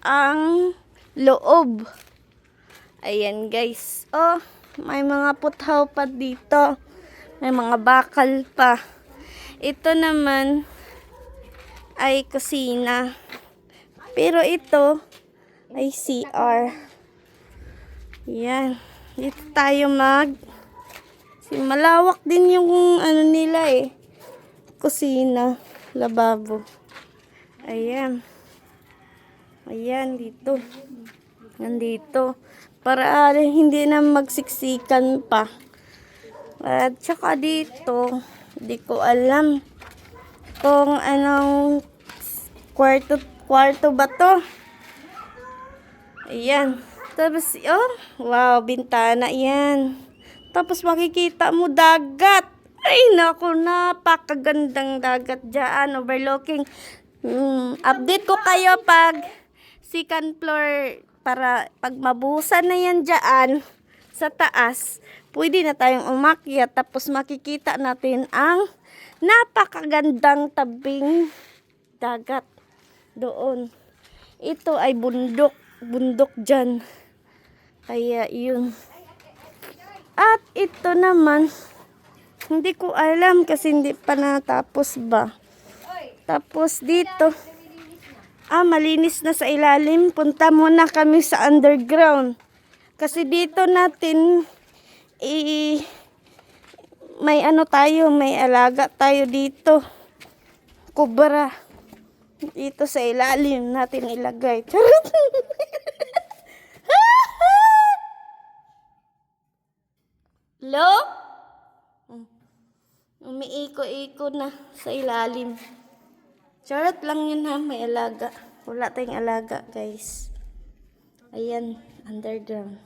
ang loob. Ayan guys. Oh, may mga puthaw pa dito. May mga bakal pa. Ito naman ay kusina. Pero ito ay CR. Yan. Dito tayo malawak din yung ano nila eh. Kusina. Lababo. Ayan. Ayan dito. Nandito. Para hindi na magsiksikan pa. At saka dito, hindi ko alam kung anong kwarto ba to. Ayan. Tapos, oh, wow, bintana yan. Tapos makikita mo dagat. Ay, naku, napakagandang dagat dyan. Overlooking. Update ko kayo pag second floor para pag mabuhusan na yan dyan sa taas. Pwede na tayong umakyat tapos makikita natin ang napakagandang tabing dagat doon. Ito ay bundok dyan. Kaya yun. At ito naman, hindi ko alam kasi hindi pa natapos ba. Tapos dito, malinis na sa ilalim. Punta muna kami sa underground. Kasi dito natin may ano tayo, may alaga tayo dito. Kubra. Dito sa ilalim natin ilagay. Charot. Lo? Umiiko-iko na sa ilalim. Charot lang yun ha, may alaga. Wala tayong alaga, guys. Ayan, underground.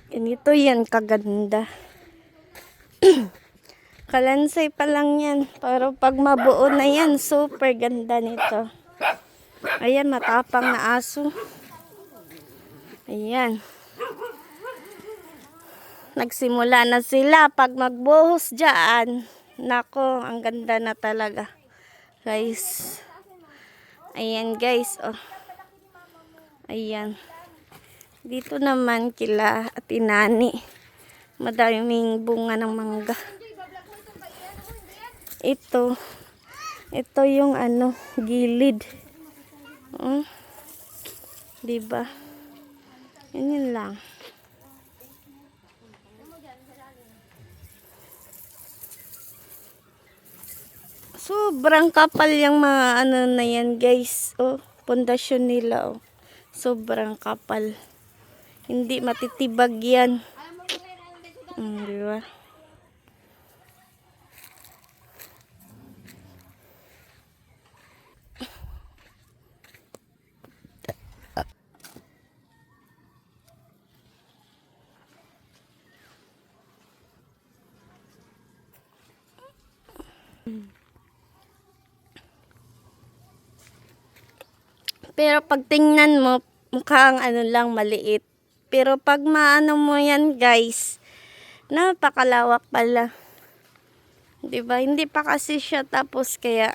Ganito yan, kaganda. Kalansay pa lang yan. Pero pag mabuo na yan, super ganda nito. Ayan, matapang na aso. Ayan. Nagsimula na sila. Pag magbuhos dyan, nako, ang ganda na talaga. Guys. Ayan, guys. Oh. Ayan. Dito naman kila Ate Nani. Madaming bunga ng mangga. Ito yung ano, gilid. Diba? Yun lang. Sobrang kapal yung mga ano na yan, guys. Oh, pundasyon nila, oh. Sobrang kapal. Hindi matitibag yan. Diba? Pero pag tingnan mo, mukhang ano lang, maliit. Pero pag maano mo yan, guys, napakalawak pala. Diba? Hindi pa kasi siya tapos kaya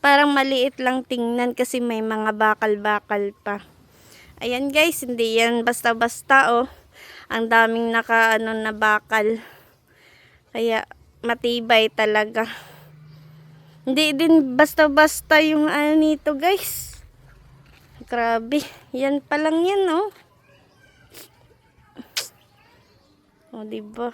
parang maliit lang tingnan kasi may mga bakal-bakal pa. Ayan guys, hindi yan basta-basta oh. Ang daming naka-ano na bakal. Kaya matibay talaga. Hindi din basta-basta yung ano nito guys. Grabe. Yan pa lang yan oh. O diba?